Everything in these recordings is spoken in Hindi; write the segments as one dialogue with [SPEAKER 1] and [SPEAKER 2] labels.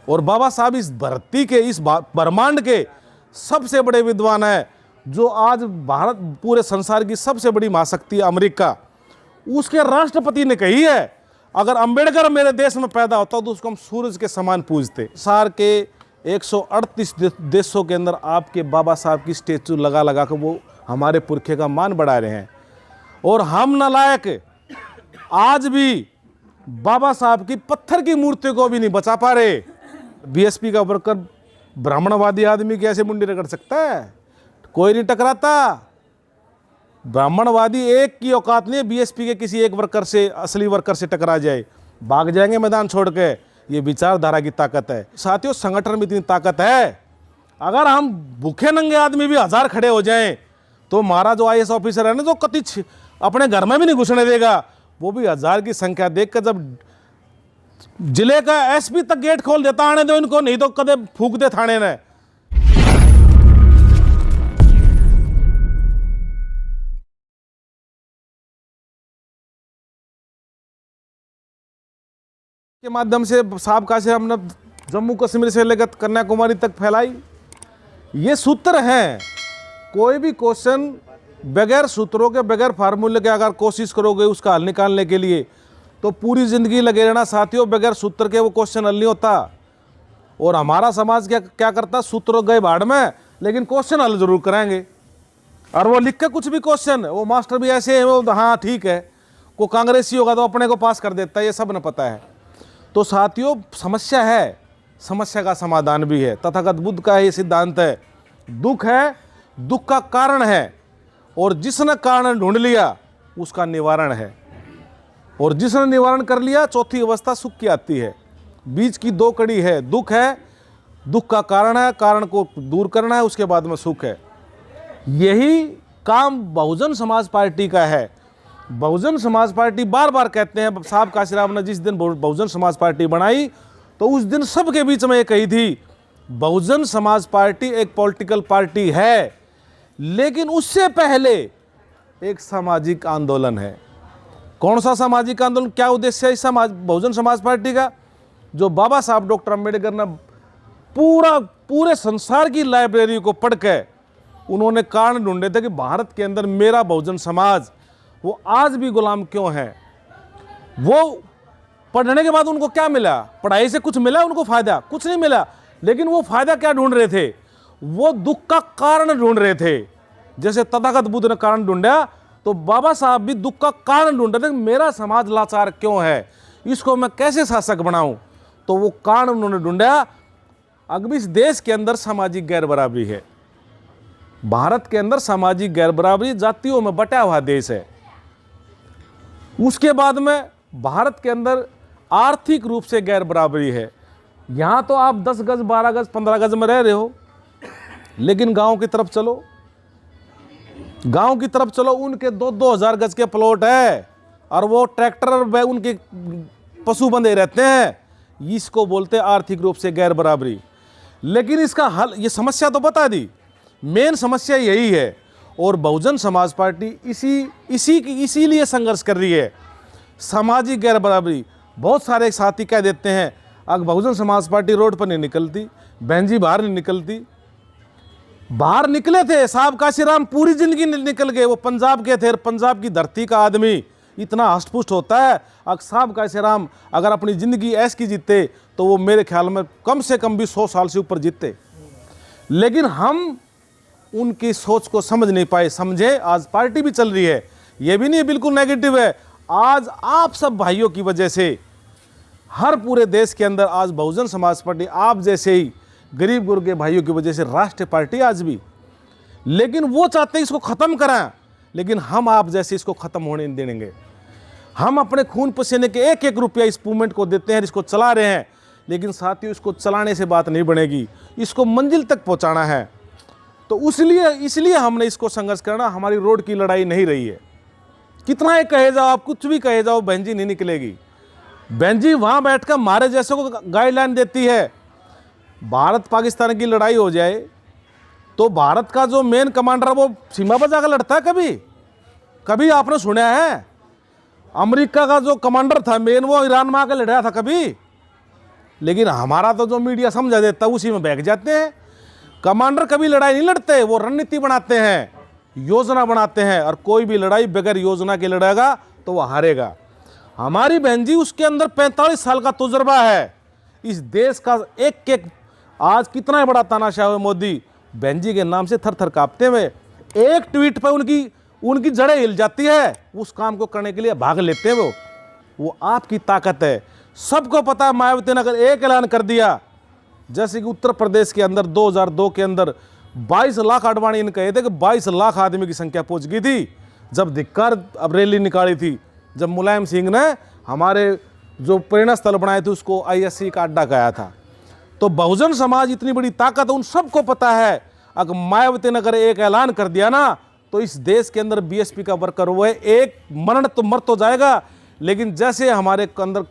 [SPEAKER 1] और बाबा साहब इस धरती के, इस ब्रह्मांड के सबसे बड़े विद्वान हैं। जो आज भारत, पूरे संसार की सबसे बड़ी महाशक्ति अमेरिका, उसके राष्ट्रपति ने कही है अगर अंबेडकर मेरे देश में पैदा होता तो उसको हम सूरज के समान पूजते। संसार के 138 देशों के अंदर आपके बाबा साहब की स्टेचू लगा लगा कर वो हमारे पुरखे का मान बढ़ा रहे हैं। और हम नालायक आज भी बाबा साहब की पत्थर की मूर्ति को भी नहीं बचा पा रहे। बीएसपी का वर्कर ब्राह्मणवादी आदमी की ऐसे मुंडी रगड़ सकता है? कोई नहीं टकराता। ब्राह्मणवादी एक की औकात नहीं है बीएसपी के किसी एक वर्कर से, असली वर्कर से टकरा जाए, भाग जाएंगे मैदान छोड़ के। ये विचारधारा की ताकत है साथियों। संगठन में इतनी ताकत है, अगर हम भूखे नंगे आदमी भी 1000 खड़े हो जाएं तो हमारा जो आईएएस ऑफिसर है ना, जो कति अपने घर में भी नहीं घुसने देगा, वो भी 1000 की संख्या देखकर जब जिले का एसपी तक गेट खोल देता, आने दो इनको, नहीं तो कदे फूक दे थाने ने। के माध्यम से साहब काशीराम ने जम्मू कश्मीर से लेकर कन्याकुमारी तक फैलाई। ये सूत्र हैं। कोई भी क्वेश्चन बगैर सूत्रों के, बगैर फार्मूले के अगर कोशिश करोगे उसका हल निकालने के लिए तो पूरी जिंदगी लगे रहना साथियों। बगैर सूत्र के वो क्वेश्चन हल नहीं होता। और हमारा समाज क्या करता, सूत्र गए भाड़ में, लेकिन क्वेश्चन हल जरूर कराएंगे। और वो लिख के कुछ भी क्वेश्चन, वो मास्टर भी ऐसे हैं, वो हाँ ठीक है, को कांग्रेसी होगा तो अपने को पास कर देता है, ये सब न पता है। तो साथियों समस्या है, समस्या का समाधान भी है। तथागत बुद्ध का ये सिद्धांत है, दुख है, दुख का कारण है, और जिसने कारण ढूंढ लिया उसका निवारण है, और जिसने निवारण कर लिया चौथी अवस्था सुख की आती है। बीच की 2 कड़ी है, दुख है, दुख का कारण है, कारण को दूर करना है, उसके बाद में सुख है। यही काम बहुजन समाज पार्टी का है। बहुजन समाज पार्टी बार बार कहते हैं, साहब काशीराम ने जिस दिन बहुजन समाज पार्टी बनाई तो उस दिन सबके बीच में ये कही थी, बहुजन समाज पार्टी एक पॉलिटिकल पार्टी है, लेकिन उससे पहले एक सामाजिक आंदोलन है। कौन सा सामाजिक आंदोलन, क्या उद्देश्य है इस बहुजन समाज पार्टी का? जो बाबा साहब डॉक्टर अंबेडकर ने पूरे संसार की लाइब्रेरी को पढ़ के उन्होंने कारण ढूंढे थे कि भारत के अंदर मेरा बहुजन समाज वो आज भी गुलाम क्यों है। वो पढ़ने के बाद उनको क्या मिला? पढ़ाई से कुछ मिला उनको फायदा? कुछ नहीं मिला। लेकिन वो फायदा क्या ढूंढ रहे थे? वो दुख का कारण ढूंढ रहे थे। जैसे तथागत बुद्ध ने कारण ढूंढा, तो बाबा साहब भी दुख का कारण ढूंढ रहे थे। मेरा समाज लाचार क्यों है, इसको मैं कैसे शासक बनाऊं? तो वो कारण उन्होंने ढूंढा। अब इस देश के अंदर सामाजिक गैर बराबरी है। भारत के अंदर सामाजिक गैर बराबरी, जातियों में बटा हुआ देश है। उसके बाद में भारत के अंदर आर्थिक रूप से गैर बराबरी है। यहाँ तो आप 10 गज, 12 गज, 15 गज में रह रहे हो, लेकिन गांव की तरफ चलो, गांव की तरफ चलो, उनके 2-2 हज़ार गज के प्लॉट है और वो ट्रैक्टर और उनके पशु बंधे रहते हैं। इसको बोलते हैं आर्थिक रूप से गैर बराबरी। लेकिन इसका हल, ये समस्या तो बता दी, मेन समस्या यही है। और बहुजन समाज पार्टी इसीलिए संघर्ष कर रही है, सामाजिक गैर बराबरी। बहुत सारे साथी कह देते हैं अगर बहुजन समाज पार्टी रोड पर नहीं निकलती, बहन जी बाहर नहीं निकलती। बाहर निकले थे साहब काशीराम, पूरी जिंदगी निकल गए। वो पंजाब के थे, पंजाब की धरती का आदमी इतना हष्टपुष्ट होता है। अगर साहब काशीराम अगर अपनी ज़िंदगी ऐश की जीते तो वो मेरे ख्याल में कम से कम भी 100 साल से ऊपर जीते। लेकिन हम उनकी सोच को समझ नहीं पाए। समझे, आज पार्टी भी चल रही है, ये भी नहीं बिल्कुल नेगेटिव है। आज आप सब भाइयों की वजह से हर पूरे देश के अंदर आज बहुजन समाज पार्टी, आप जैसे ही गरीब गुरु के भाइयों की वजह से राष्ट्रीय पार्टी आज भी। लेकिन वो चाहते हैं इसको ख़त्म कराएं, लेकिन हम आप जैसे इसको ख़त्म होने नहीं देंगे। हम अपने खून पसीने के 1-1 रुपया इस मूवमेंट को देते हैं, इसको चला रहे हैं। लेकिन साथियों, इसको चलाने से बात नहीं बनेगी, इसको मंजिल तक पहुंचाना है। तो इसलिए हमने इसको संघर्ष करना। हमारी रोड की लड़ाई नहीं रही है। कितना ही कहे जाओ, आप कुछ भी कहे जाओ, बहन जी नहीं निकलेगी। बहन जी वहाँ बैठकर हमारे जैसे को गाइडलाइन देती है। भारत पाकिस्तान की लड़ाई हो जाए तो भारत का जो मेन कमांडर वो सीमा पर जाकर लड़ता है? कभी आपने सुना है? अमेरिका का जो कमांडर था मेन, वो ईरान में आकर लड़ रहा था कभी? लेकिन हमारा तो जो मीडिया समझा देता है उसी में बहक जाते हैं। कमांडर कभी लड़ाई नहीं लड़ते, वो रणनीति बनाते हैं, योजना बनाते हैं, और कोई भी लड़ाई बगैर योजना के लड़ेगा तो वो हारेगा। हमारी बहन जी, उसके अंदर 45 साल का तजुर्बा है इस देश का। एक एक आज कितना बड़ा तानाशाह हुए मोदी, बहन जी के नाम से थर थर कांपते हुए, एक ट्वीट पर उनकी जड़ें हिल जाती है, उस काम को करने के लिए भाग लेते हैं। वो आपकी ताकत है। सबको पता है मायावती ने अगर एक ऐलान कर दिया, जैसे कि उत्तर प्रदेश के अंदर 2002 के अंदर 22 लाख, आडवाणी ने कहे थे कि 22 लाख आदमी की संख्या पहुंच गई थी जब धिक्कार अब रैली निकाली थी, जब मुलायम सिंह ने हमारे जो प्रेरणा स्थल बनाए थे उसको ISC का अड्डा कहा था। तो बहुजन समाज इतनी बड़ी ताकत है, उन सबको पता है अगर मायावती ने अगर एक ऐलान कर दिया ना तो इस देश के अंदर BSP का वर्कर हुए एक मरण तो मर तो जाएगा, लेकिन जैसे हमारे अंदर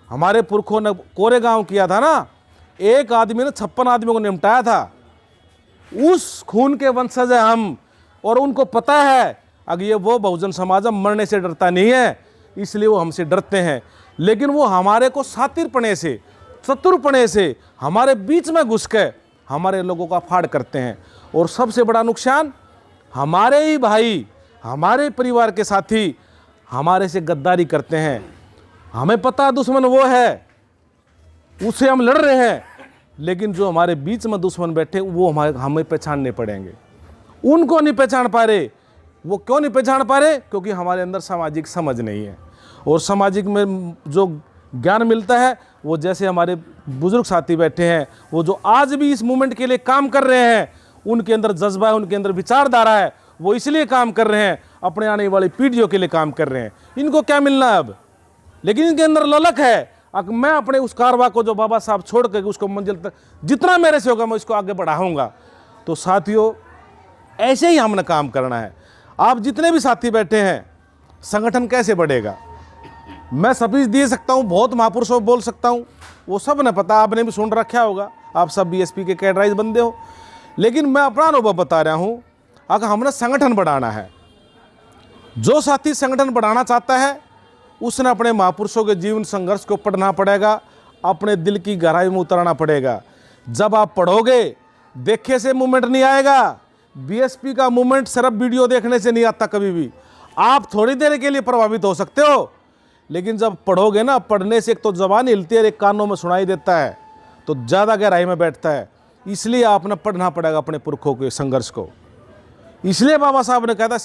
[SPEAKER 1] हमारे पुरखों ने कोरेगांव किया था ना, एक आदमी ने 56 आदमियों को निपटाया था, उस खून के वंशज है हम। और उनको पता है अगर ये वो बहुजन समाज मरने से डरता नहीं है, इसलिए वो हमसे डरते हैं। लेकिन वो हमारे को सातिरपने से, चतुरपने से हमारे बीच में घुस के हमारे लोगों का फाड़ करते हैं। और सबसे बड़ा नुकसान हमारे ही भाई, हमारे परिवार के साथी हमारे से गद्दारी करते हैं। हमें पता है दुश्मन वो है, उससे हम लड़ रहे हैं, लेकिन जो हमारे बीच में दुश्मन बैठे वो हमें पहचानने पड़ेंगे। उनको नहीं पहचान पा रहे। वो क्यों नहीं पहचान पा रहे? क्योंकि हमारे अंदर सामाजिक समझ नहीं है। और सामाजिक में जो ज्ञान मिलता है वो जैसे हमारे बुजुर्ग साथी बैठे हैं, वो जो आज भी इस मूवमेंट के लिए काम कर रहे हैं, उनके अंदर जज्बा है, उनके अंदर विचारधारा है, वो इसलिए काम कर रहे हैं, अपने आने वाली पीढ़ियों के लिए काम कर रहे हैं। इनको क्या मिलना है अब? लेकिन इनके अंदर ललक है, मैं अपने उस कारवा को जो बाबा साहब छोड़ कर उसको मंजिल तक जितना मेरे से होगा मैं इसको आगे बढ़ाऊंगा। तो साथियों, ऐसे ही हमने काम करना है। आप जितने भी साथी बैठे हैं, संगठन कैसे बढ़ेगा? मैं स्पीच दे सकता हूँ, बहुत महापुरुषों बोल सकता हूँ, वो सब ने पता, आपने भी सुन रखा होगा, आप सब BSP के कैडराइज बंदे हो। लेकिन मैं अपना अनुभव बता रहा हूँ, अगर हमने संगठन बढ़ाना है, जो साथी संगठन बढ़ाना चाहता है उसने अपने महापुरुषों के जीवन संघर्ष को पढ़ना पड़ेगा, अपने दिल की गहराई में उतरना पड़ेगा। जब आप पढ़ोगे, देखे से मूवमेंट नहीं आएगा। BSP का मूवमेंट सिर्फ वीडियो देखने से नहीं आता कभी भी। आप थोड़ी देर के लिए प्रभावित हो सकते हो, लेकिन जब पढ़ोगे ना, पढ़ने से एक तो जबान हिलती है, एक कानों में सुनाई देता है, तो ज़्यादा गहराई में बैठता है। इसलिए आपने पढ़ना पड़ेगा अपने पुरखों के संघर्ष को। इसलिए बाबा साहब ने कहा था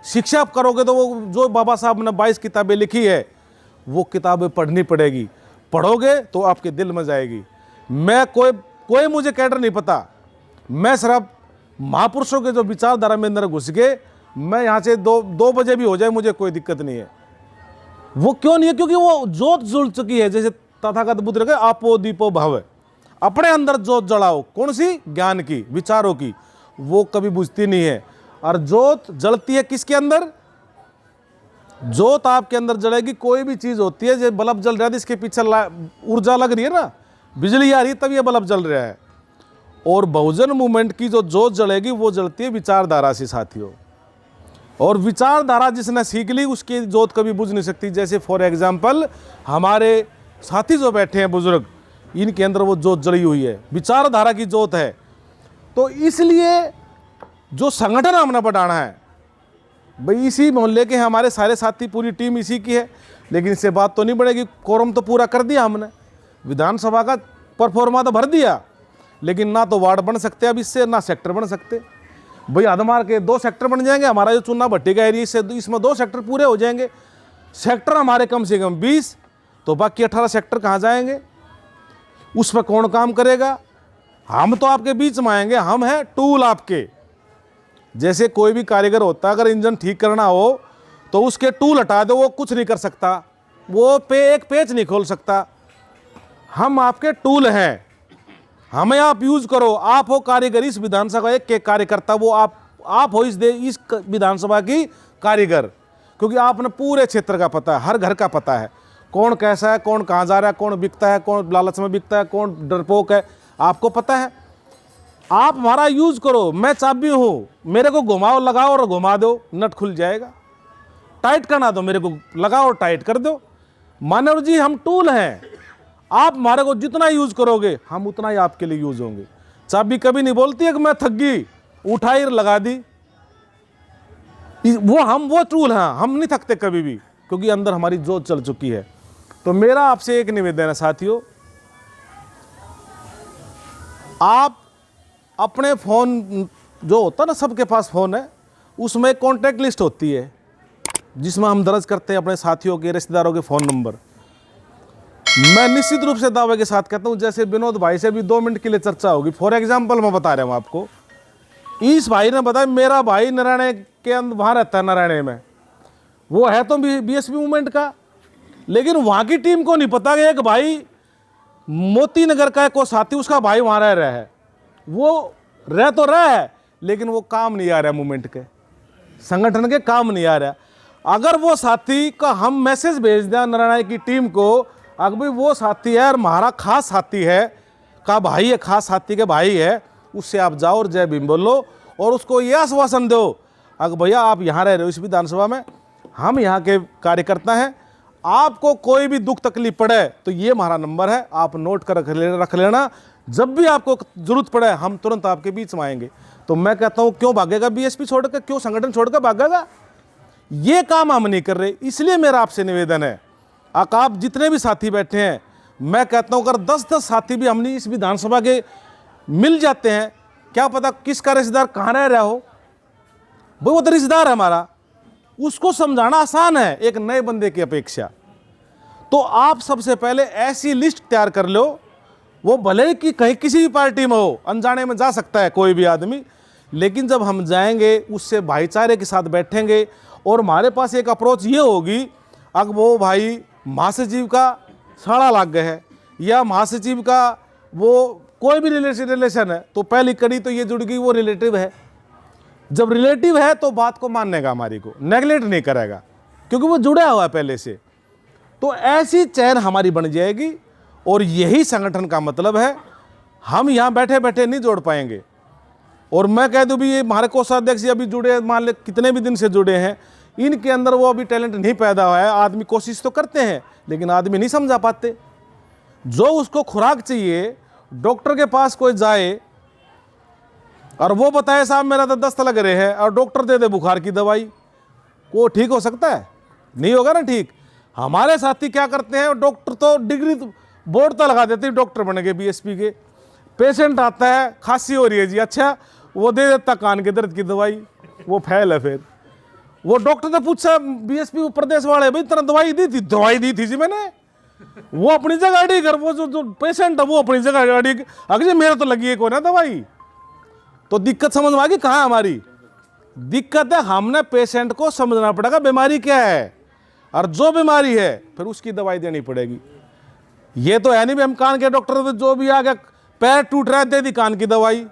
[SPEAKER 1] शिक्षा करोगे तो वो जो बाबा साहब ने 22 किताबें लिखी है वो किताबें पढ़नी पड़ेगी। पढ़ोगे तो आपके दिल में जाएगी। मैं कोई मुझे कैडर नहीं पता, मैं सिर्फ महापुरुषों के जो विचारधारा में अंदर घुस के, मैं यहाँ से 2 बजे भी हो जाए मुझे कोई दिक्कत नहीं है। वो क्यों नहीं है? क्योंकि वो जोत जुड़ चुकी है। जैसे तथागत बुद्ध कहे आपो दीपो भव, अपने अंदर जोत जलाओ। कौन सी? ज्ञान की, विचारों की। वो कभी बुझती नहीं है। और जोत जलती है किसके अंदर? जोत आपके अंदर जलेगी। कोई भी चीज होती है, जैसे बल्ब जल रहा है, इसके पीछे ऊर्जा लग रही है ना, बिजली आ रही है, तब ये बल्ब जल रहा है। और बहुजन मूवमेंट की जो जोत जलेगी वो जलती है विचारधारा से साथियों। और विचारधारा जिसने सीख ली उसकी जोत कभी बुझ नहीं सकती। जैसे फॉर एग्जाम्पल हमारे साथी जो बैठे हैं बुजुर्ग, इनके अंदर वो जोत जली हुई है, विचारधारा की जोत है। तो इसलिए जो संगठन हमने बढ़ाना है भाई, इसी मोहल्ले के हमारे सारे साथी, पूरी टीम इसी की है। लेकिन इससे बात तो नहीं बढ़ेगी। कोरम तो पूरा कर दिया हमने, विधानसभा का परफॉर्मा तो भर दिया, लेकिन ना तो वार्ड बन सकते अब इससे, ना सेक्टर बन सकते। भाई आदमार के 2 सेक्टर बन जाएंगे। हमारा जो चुनाव भट्टी का एरिया से इसमें 2 सेक्टर पूरे हो जाएंगे। सेक्टर हमारे कम से कम 20, तो बाकी 18 सेक्टर कहाँ जाएंगे? उस पर कौन काम करेगा? हम तो आपके बीच में आएंगे, हम हैं टूल आपके। जैसे कोई भी कारीगर होता है, अगर इंजन ठीक करना हो तो उसके टूल हटा दो, वो कुछ नहीं कर सकता, वो एक पेच नहीं खोल सकता। हम आपके टूल हैं, हमें आप यूज करो। आप हो कारीगर इस विधानसभा के कार्यकर्ता, वो आप हो इस विधानसभा की कारीगर, क्योंकि आपने पूरे क्षेत्र का पता है, हर घर का पता है, कौन कैसा है, कौन कहाँ जा रहा है, कौन बिकता है, कौन लालच में बिकता है, कौन डरपोक है, आपको पता है। आप हमारा यूज करो। मैं चाबी हूँ, मेरे को घुमाओ, लगाओ और घुमा दो, नट खुल जाएगा। टाइट करना दो, मेरे को लगाओ और टाइट कर दो। मानव जी हम टूल हैं, आप हमारे को जितना यूज करोगे हम उतना ही आपके लिए यूज होंगे। चाबी कभी नहीं बोलती है कि मैं थक गई, उठाई लगा दी। वो टूल हैं, हम नहीं थकते कभी भी, क्योंकि अंदर हमारी जोत चल चुकी है। तो मेरा आपसे एक निवेदन है साथियों, आप अपने फ़ोन जो होता है ना, सबके पास फ़ोन है, उसमें कॉन्टैक्ट लिस्ट होती है जिसमें हम दर्ज करते हैं अपने साथियों के, रिश्तेदारों के फ़ोन नंबर। मैं निश्चित रूप से दावे के साथ कहता हूं, जैसे विनोद भाई से भी 2 मिनट के लिए चर्चा होगी, फॉर एग्जांपल मैं बता रहा हूं आपको, इस भाई ने बताया मेरा भाई नारायण के अंदर वहाँ रहता है, नारायण में, वो है तो बीएसपी मूवमेंट का, लेकिन वहाँ की टीम को नहीं पता कि एक भाई मोती नगर का को साथी उसका भाई वहाँ रह रहा है। वो रह तो रहा है लेकिन वो काम नहीं आ रहा, मूवमेंट के संगठन के काम नहीं आ रहा। अगर वो साथी का हम मैसेज भेज दें नारायण की टीम को, अगर भाई वो साथी है और हमारा खास साथी है का भाई है, खास साथी के भाई है, उससे आप जाओ और जय भीम बोलो और उसको ये आश्वासन दो, अगर भैया आप यहाँ रह रहे हो इस विधानसभा में, हम यहाँ के कार्यकर्ता हैं, आपको कोई भी दुख तकलीफ पड़े तो ये हमारा नंबर है, आप नोट कर रख लेना, जब भी आपको जरूरत पड़े हम तुरंत आपके बीच में आएंगे। तो मैं कहता हूँ क्यों भागेगा बीएसपी छोड़कर, क्यों संगठन छोड़कर भागेगा? ये काम हम नहीं कर रहे। इसलिए मेरा आपसे निवेदन है, आप जितने भी साथी बैठे हैं, मैं कहता हूँ अगर 10-10 साथी भी हमने इस विधानसभा के मिल जाते हैं, क्या पता किसका रिश्तेदार कहाँ रह रहा हो, वो तो रिश्तेदार है हमारा, उसको समझाना आसान है एक नए बंदे की अपेक्षा। तो आप सबसे पहले ऐसी लिस्ट तैयार कर लो, वो भले ही कि कहीं किसी भी पार्टी में हो, अनजाने में जा सकता है कोई भी आदमी, लेकिन जब हम जाएंगे उससे भाईचारे के साथ बैठेंगे और हमारे पास एक अप्रोच ये होगी, अगर वो भाई महासचिव का साड़ा लाग गए है या महासचिव का वो कोई भी रिलेशन है, तो पहली कड़ी तो ये जुड़ गई वो रिलेटिव है। जब रिलेटिव है तो बात को मानेगा, हमारी को नेगलेक्ट नहीं करेगा, क्योंकि वो जुड़ा हुआ है पहले से। तो ऐसी चैन हमारी बन जाएगी और यही संगठन का मतलब है। हम यहाँ बैठे बैठे नहीं जोड़ पाएंगे। और मैं कह दूँ भी ये हमारे कोषाध्यक्ष अभी जुड़े, मान ले कितने भी दिन से जुड़े हैं, इनके अंदर वो अभी टैलेंट नहीं पैदा हुआ है। आदमी कोशिश तो करते हैं लेकिन आदमी नहीं समझा पाते। जो उसको खुराक चाहिए, डॉक्टर के पास कोई जाए और वो बताए साहब मेरा तो दस्त लग रहे हैं, और डॉक्टर दे दे बुखार की दवाई, वो ठीक हो सकता है? नहीं होगा ना ठीक। हमारे साथी क्या करते हैं, डॉक्टर तो डिग्री बोर्ड तो लगा देते हैं, डॉक्टर बन गए बीएसपी के। पेशेंट आता है खांसी हो रही है जी, अच्छा वो दे देता कान के दर्द की दवाई, वो फैल है। फिर वो डॉक्टर ने पूछा बीएसपी प्रदेश वाले, भाई तेरा दवाई दी थी? दवाई दी थी जी मैंने। वो अपनी जगह अड़ी कर, वो जो पेशेंट है वो अपनी जगह अड़ी, अगर मेरा तो लगी है कोई ना दवाई। तो दिक्कत समझ में आ गई कहाँ हमारी दिक्कत है? हमने पेशेंट को समझना पड़ेगा बीमारी क्या है, और जो बीमारी है फिर उसकी दवाई देनी पड़ेगी। ये तो है नहीं भी हम कान के डॉक्टर तो जो भी आ गया, पैर टूट रहा है दे दी कान की दवाई।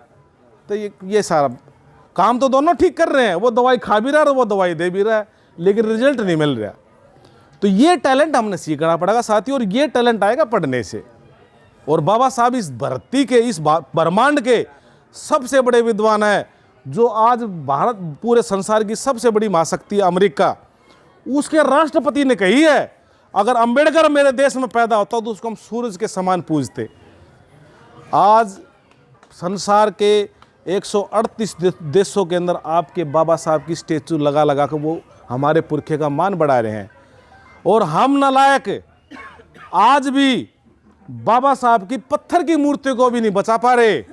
[SPEAKER 1] तो ये सारा काम तो दोनों ठीक कर रहे हैं, वो दवाई खा भी रहा है और वो दवाई दे भी रहा है, लेकिन रिजल्ट नहीं मिल रहा। तो ये टैलेंट हमने सीखना पड़ेगा साथियों, और ये टैलेंट आएगा पढ़ने से। और बाबा साहब इस धरती के, इस ब्रह्मांड के सबसे बड़े विद्वान है, जो आज भारत पूरे संसार की सबसे बड़ी महाशक्ति है अमेरिका, उसके राष्ट्रपति ने कही है अगर अंबेडकर मेरे देश में पैदा होता तो उसको हम सूरज के समान पूजते। आज संसार के 138 देशों के अंदर आपके बाबा साहब की स्टेचू लगा लगा कर वो हमारे पुरखे का मान बढ़ा रहे हैं। और हम नालायक आज भी बाबा साहब की पत्थर की मूर्ति को भी नहीं बचा पा रहे।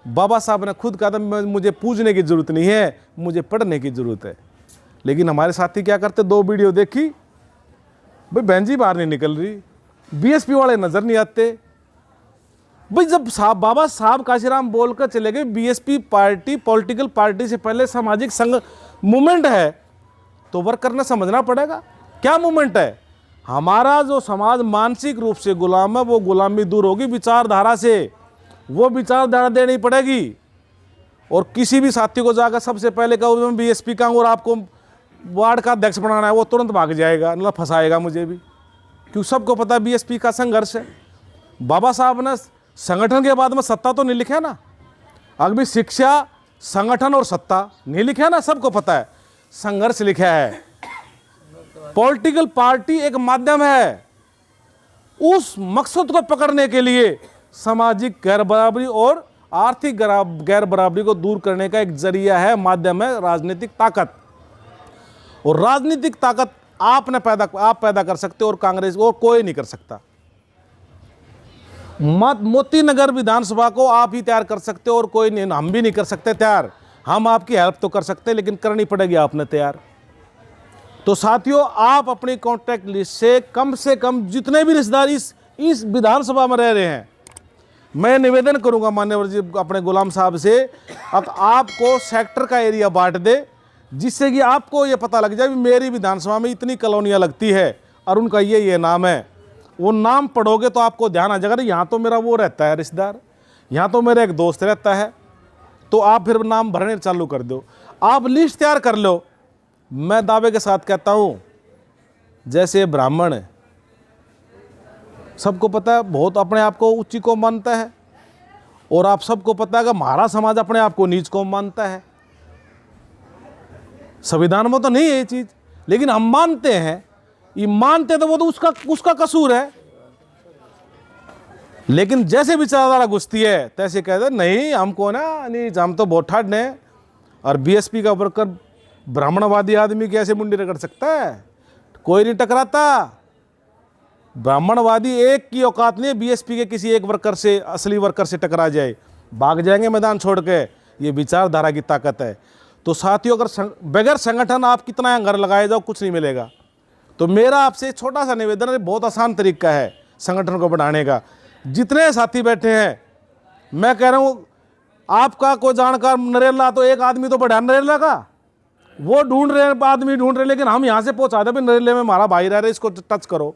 [SPEAKER 1] बाबा साहब ने खुद कहा था मुझे पूजने की जरूरत नहीं है, मुझे पढ़ने की जरूरत है। लेकिन हमारे साथी क्या करते, 2 वीडियो देखी, भाई बहन जी बाहर नहीं निकल रही, बीएसपी वाले नजर नहीं आते। भाई जब साहब बाबा साहब काशीराम बोलकर चले गए बीएसपी पार्टी पॉलिटिकल पार्टी से पहले सामाजिक संघ मूवमेंट है, तो वर्कर ने समझना पड़ेगा क्या मूवमेंट है। हमारा जो समाज मानसिक रूप से गुलाम है, वो गुलामी दूर होगी विचारधारा से, वो विचारधारा देनी पड़ेगी। और किसी भी साथी को जाकर सबसे पहले कहो मैं बीएसपी का हूँ और आपको वार्ड का अध्यक्ष बनाना है, वो तुरंत भाग जाएगा, मतलब फंसाएगा मुझे भी, क्योंकि सबको पता है बीएसपी का संघर्ष है। बाबा साहब ने संगठन के बाद में सत्ता तो नहीं लिखा ना, अगर भी शिक्षा, संगठन और सत्ता नहीं लिखा ना, सबको पता है, संघर्ष लिखा है। पॉलिटिकल पार्टी एक माध्यम है, उस मकसद को पकड़ने के लिए सामाजिक गैर बराबरी और आर्थिक गैर बराबरी को दूर करने का एक जरिया है, माध्यम है राजनीतिक ताकत। और राजनीतिक ताकत आप पैदा कर सकते हो और कांग्रेस और कोई नहीं कर सकता। मोती नगर विधानसभा को आप ही तैयार कर सकते हो और कोई नहीं, हम भी नहीं कर सकते तैयार। हम आपकी हेल्प तो कर सकते हैं, लेकिन करनी पड़ेगी आपने तैयार। तो साथियों, आप अपनी कॉन्टैक्ट लिस्ट से कम जितने भी रिश्तेदार इस विधानसभा में रह रहे हैं, मैं निवेदन करूंगा मान्यवर जी अपने गुलाम साहब से, आपको सेक्टर का एरिया बांट दे, जिससे कि आपको ये पता लग जाए मेरी विधानसभा में इतनी कॉलोनियाँ लगती है और उनका ये नाम है। वो नाम पढ़ोगे तो आपको ध्यान आ जाएगा, यहाँ तो मेरा वो रहता है रिश्तेदार, यहाँ तो मेरा एक दोस्त रहता है, तो आप फिर नाम भरने चालू कर दो। आप लिस्ट तैयार कर लो। मैं दावे के साथ कहता हूँ, जैसे ब्राह्मण है, सबको पता है बहुत अपने आप को ऊंची को मानता है, और आप सबको पता है कि हमारा समाज अपने आप को नीच को मानता है। संविधान में तो नहीं है ये चीज़, लेकिन हम मानते हैं। ये मानते तो वो तो उसका कसूर है, लेकिन जैसे विचारधारा घुसती है तैसे कहते नहीं हमको ना नहीं, हम तो बहुत ठाड हैं। और बीएसपी का वर्कर ब्राह्मणवादी आदमी कैसे मुंडी रगड़ सकता है? कोई नहीं टकराता। ब्राह्मणवादी एक की औकात नहीं है बीएसपी के किसी एक वर्कर से, असली वर्कर से टकरा जाए, भाग जाएंगे मैदान छोड़ के। ये विचारधारा की ताकत है। तो साथियों, अगर बगैर संगठन आप कितना अंगर लगाए जाओ कुछ नहीं मिलेगा। तो मेरा आपसे छोटा सा निवेदन है, बहुत आसान तरीका है संगठन को बढ़ाने का। जितने साथी बैठे हैं, मैं कह रहा हूँ आपका कोई जानकार नरेला, तो एक आदमी तो बढ़ा नरेला का, वो ढूंढ रहे हैं, आदमी ढूंढ रहे, लेकिन हम यहाँ से पहुँचा दे नरेले में हमारा भाई रह रहे, इसको टच करो।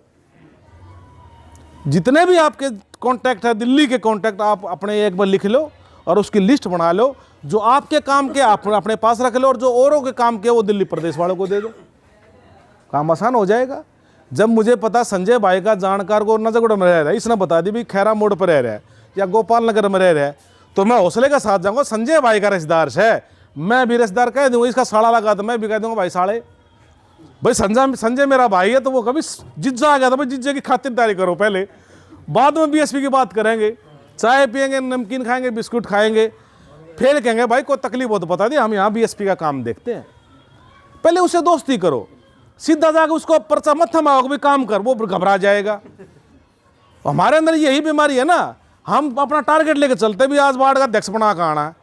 [SPEAKER 1] जितने भी आपके कॉन्टैक्ट है, दिल्ली के कॉन्टैक्ट, आप अपने एक बार लिख लो और उसकी लिस्ट बना लो। जो आपके काम के आप अपने पास रख लो, और जो औरों के काम के वो दिल्ली प्रदेश वालों को दे दो, काम आसान हो जाएगा। जब मुझे पता संजय भाई का जानकार को नजरगढ़ में रह रहा है, इसने बता दी भी खैरा मोड़ पर रह रहा है या गोपाल नगर में रह रहा है, तो मैं हौसले के साथ जाऊँगा। संजय भाई का रिश्तेदार है, मैं भी रिश्तेदार कह दूँगा, इसका साड़ा लगा तो मैं भी कह दूँगा भाई साड़े, भाई संजय मेरा भाई है। तो वो कभी जिज्जा आ गया था, भाई जिज्जे की खातिरदारी करो पहले, बाद में बीएसपी की बात करेंगे, चाय पियेंगे, नमकीन खाएंगे, बिस्कुट खाएंगे, फिर कहेंगे भाई कोई तकलीफ हो तो बता दी, हम यहाँ बीएसपी का काम देखते हैं। पहले उससे दोस्ती करो, सीधा जाकर उसको पर्चा मत थमाओ भी काम कर, वो घबरा जाएगा। हमारे अंदर यही बीमारी है ना, हम अपना टारगेट लेके चलते भी, आज वार्ड का अध्यक्ष बना के आना है,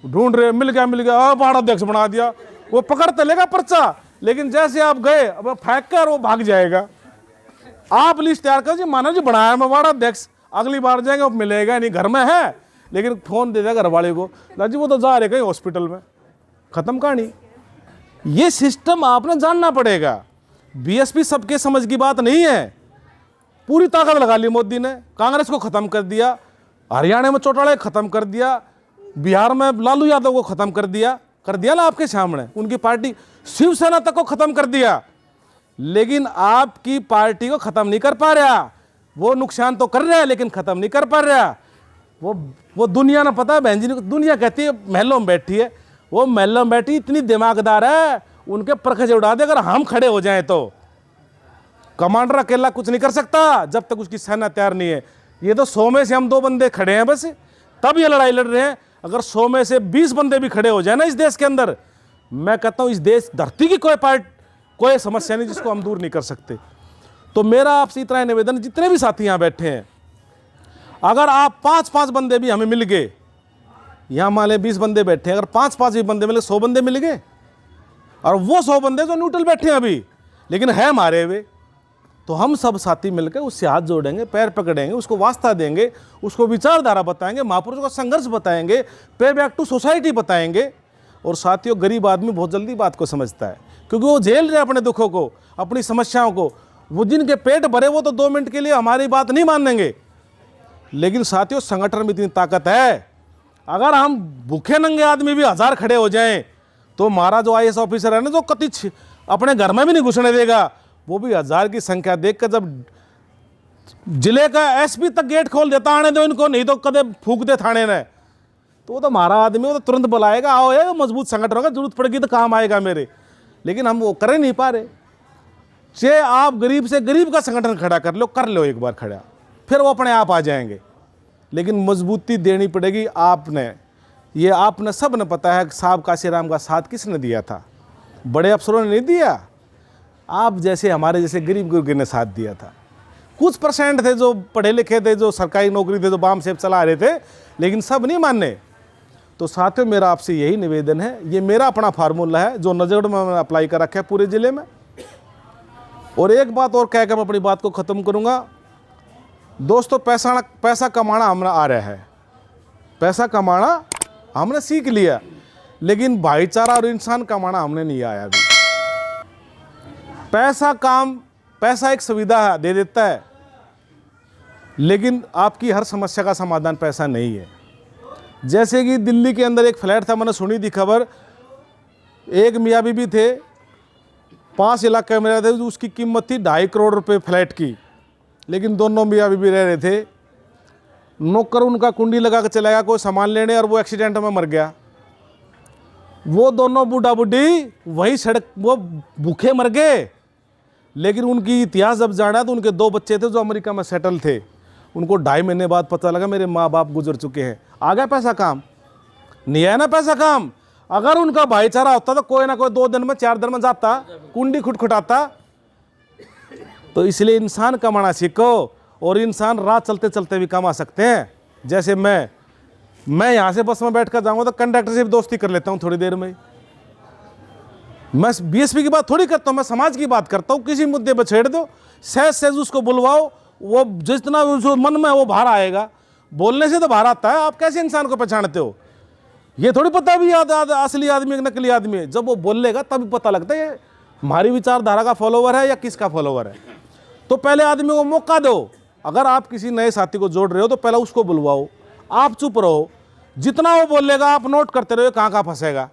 [SPEAKER 1] ढूंढ रहे, मिल गया वार्ड अध्यक्ष बना दिया, वो पकड़ते लेगा पर्चा, लेकिन जैसे आप गए अब फेंक कर वो भाग जाएगा। आप लिस्ट तैयार कर जी, मानो जी बनाया मैं वार्ड अध्यक्ष, अगली बार जाएंगे वो मिलेगा नहीं, घर में है लेकिन फोन दे देगा घर वाले को, जी वो तो जा रहे कहीं हॉस्पिटल में, खत्म कहानी। ये सिस्टम आपने जानना पड़ेगा। बीएसपी सबके समझ की बात नहीं है। पूरी ताकत लगा ली मोदी ने, कांग्रेस को खत्म कर दिया, हरियाणा में चौटाला खत्म कर दिया, बिहार में लालू यादव को खत्म कर दिया ना आपके सामने, उनकी पार्टी शिवसेना तक को खत्म कर दिया, लेकिन आपकी पार्टी को खत्म नहीं कर पा रहा। वो नुकसान तो कर रहा है लेकिन खत्म नहीं कर पा रहा। वो दुनिया ना पता है बहन जी, दुनिया कहती है महलों में बैठी है, वो महलों में बैठी इतनी दिमागदार है, उनके परखचे उड़ा दे अगर हम खड़े हो जाएं तो। कमांडर अकेला कुछ नहीं कर सकता जब तक उसकी सेना तैयार नहीं है। ये तो 100 में से हम 2 बंदे खड़े हैं बस, तब ये लड़ाई लड़ रहे हैं। अगर 100 में से 20 बंदे भी खड़े हो जाए ना इस देश के अंदर, मैं कहता हूं इस देश धरती की कोई समस्या नहीं जिसको हम दूर नहीं कर सकते। तो मेरा आपसे इतना निवेदन, जितने भी साथी यहाँ बैठे हैं, अगर आप 5-5 बंदे भी हमें मिल गए, यहाँ मान लें 20 बंदे बैठे हैं, अगर 5-5 भी बंदे मिले, 100 बंदे मिल गए, और वो 100 बंदे जो न्यूट्रल बैठे हैं अभी लेकिन है मारे हुए, तो हम सब साथी मिलकर उससे हाथ जोड़ेंगे, पैर पकड़ेंगे, उसको वास्ता देंगे, उसको विचारधारा बताएंगे, महापुरुषों का संघर्ष बताएंगे, पे बैक टू सोसाइटी बताएंगे। और साथियों, गरीब आदमी बहुत जल्दी बात को समझता है, क्योंकि वो झेल रहे अपने दुखों को, अपनी समस्याओं को। वो जिनके पेट भरे वो तो 2 मिनट के लिए हमारी बात नहीं मानेंगे, लेकिन साथियों संगठन में इतनी ताकत है, अगर हम भूखे नंगे आदमी भी 1000 खड़े हो जाएं तो हमारा जो IAS ऑफिसर है ना, जो कति अपने घर में भी नहीं घुसने देगा, वो भी 1000 की संख्या देखकर जब जिले का SP तक गेट खोल देता, आने दो इनको, नहीं तो कदे फूक दे थाने ने, तो वो तो हमारा आदमी, वो तो तुरंत बुलाएगा, आओ ये मजबूत संगठन होगा, जरूरत पड़ेगी तो काम आएगा मेरे। लेकिन हम वो कर नहीं पा रहे। चाहे आप गरीब से गरीब का संगठन खड़ा कर लो एक बार खड़ा, फिर वो अपने आप आ जाएंगे। लेकिन मजबूती देनी पड़ेगी आपने। ये आपने सब ने पता है साहब काशीराम का साथ किसने दिया था? बड़े अफसरों ने नहीं दिया, आप जैसे हमारे जैसे गरीब गुर्गे ने साथ दिया था। कुछ परसेंट थे जो पढ़े लिखे थे, जो सरकारी नौकरी थे, जो बाम सेब चला रहे थे, लेकिन सब नहीं माने। तो साथियों मेरा आपसे यही निवेदन है, ये मेरा अपना फार्मूला है जो नजगढ़ में मैंने अप्लाई कर रखा है पूरे ज़िले में। और एक बात और कहकर मैं अपनी बात को ख़त्म करूँगा। दोस्तों पैसा कमाना हमने आ रहा है, पैसा कमाना हमने सीख लिया, लेकिन भाईचारा और इंसान कमाना हमने नहीं आया अभी। पैसा एक सुविधा दे देता है, लेकिन आपकी हर समस्या का समाधान पैसा नहीं है। जैसे कि दिल्ली के अंदर एक फ्लैट था, मैंने सुनी थी खबर, एक मियाँ बीबी थे, 5 इलाके में रहते थे, उसकी कीमत थी 2.5 करोड़ रुपए फ्लैट की, लेकिन दोनों मियाँ बीबी रह रहे थे। नौकर उनका कुंडी लगा के चला गया कोई सामान लेने, और वो एक्सीडेंट में मर गया। वो दोनों बूढ़ा बूढ़ी वही सड़क, वो भूखे मर गए। लेकिन उनकी इतिहास जब जाना तो उनके 2 बच्चे थे जो अमेरिका में सेटल थे। उनको 2.5 महीने बाद पता लगा मेरे माँ बाप गुजर चुके हैं। आ गया पैसा काम? नहीं आया ना पैसा काम। अगर उनका भाईचारा होता तो कोई ना कोई 2 दिन में 4 दिन में जाता, कुंडी खुटखुटाता। तो इसलिए इंसान कमाना सीखो, और इंसान रात चलते चलते भी कमा सकते हैं। जैसे मैं यहाँ से बस में बैठ कर जाऊँगा तो कंडक्टर से भी दोस्ती कर लेता हूँ थोड़ी देर में। मैं बीएसपी की बात थोड़ी करता हूँ, मैं समाज की बात करता हूँ। किसी मुद्दे पर छेड़ दो, सहज उसको बुलवाओ, वो जितना उसको मन में वो बाहर आएगा। बोलने से तो बाहर आता है। आप कैसे इंसान को पहचानते हो? ये थोड़ी पता भी असली आदमी एक नकली आदमी है। जब वो बोलेगा तभी पता लगता है ये हमारी विचारधारा का फॉलोवर है या किसका फॉलोवर है। तो पहले आदमी को मौका दो। अगर आप किसी नए साथी को जोड़ रहे हो तो पहले उसको बुलवाओ, आप चुप रहो। जितना वो बोलेगा आप नोट करते रहो, कहाँ फंसेगा।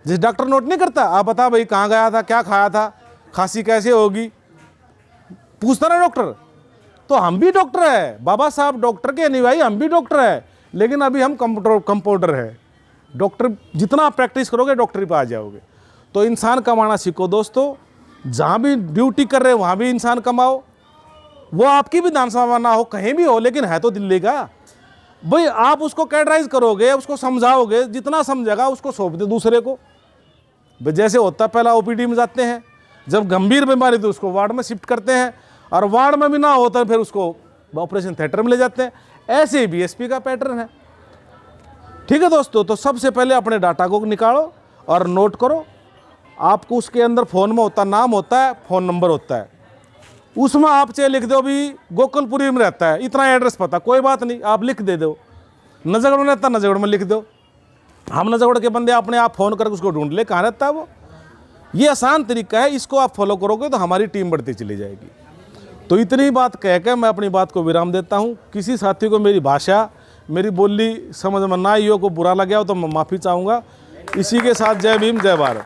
[SPEAKER 1] जिस डॉक्टर नोट नहीं करता, आप बता भाई कहाँ गया था, क्या खाया था, खांसी कैसे होगी, पूछता ना डॉक्टर। तो हम भी डॉक्टर है, बाबा साहब डॉक्टर के अनुयायी, हम भी डॉक्टर है, लेकिन अभी हम कंपाउंडर है। डॉक्टर जितना आप प्रैक्टिस करोगे डॉक्टरी पे आ जाओगे। तो इंसान कमाना सीखो दोस्तों। जहाँ भी ड्यूटी कर रहे हो वहाँ भी इंसान कमाओ। वो आपकी विधानसभा ना हो, कहीं भी हो, लेकिन है तो दिल्ली का। भाई आप उसको कैडराइज करोगे, उसको समझाओगे, जितना समझेगा उसको सौंप दे दूसरे को। जैसे होता पहला ओपीडी में जाते हैं, जब गंभीर बीमारी तो उसको वार्ड में शिफ्ट करते हैं, और वार्ड में भी ना होता फिर उसको ऑपरेशन थिएटर में ले जाते हैं। ऐसे ही बीएसपी का पैटर्न है। ठीक है दोस्तों, तो सबसे पहले अपने डाटा को निकालो और नोट करो। आपको उसके अंदर फ़ोन में होता नाम होता है, फ़ोन नंबर होता है, उसमें आप चाहे लिख दो भी गोकुलपुरी में रहता है, इतना एड्रेस पता, कोई बात नहीं, आप लिख दे दो। नजगढ़ में रहता, नजगढ़ में लिख दो। हम नजगढ़ के बंदे अपने आप फ़ोन करके उसको ढूंढ ले कहाँ रहता है वो। ये आसान तरीका है, इसको आप फॉलो करोगे तो हमारी टीम बढ़ती चली जाएगी। तो इतनी बात कह के मैं अपनी बात को विराम देता हूँ। किसी साथी को मेरी भाषा, मेरी बोली समझ में ना आई हो, को बुरा लगा हो तो मैं माफ़ी चाहूँगा। इसी के साथ जय भीम, जय भारत।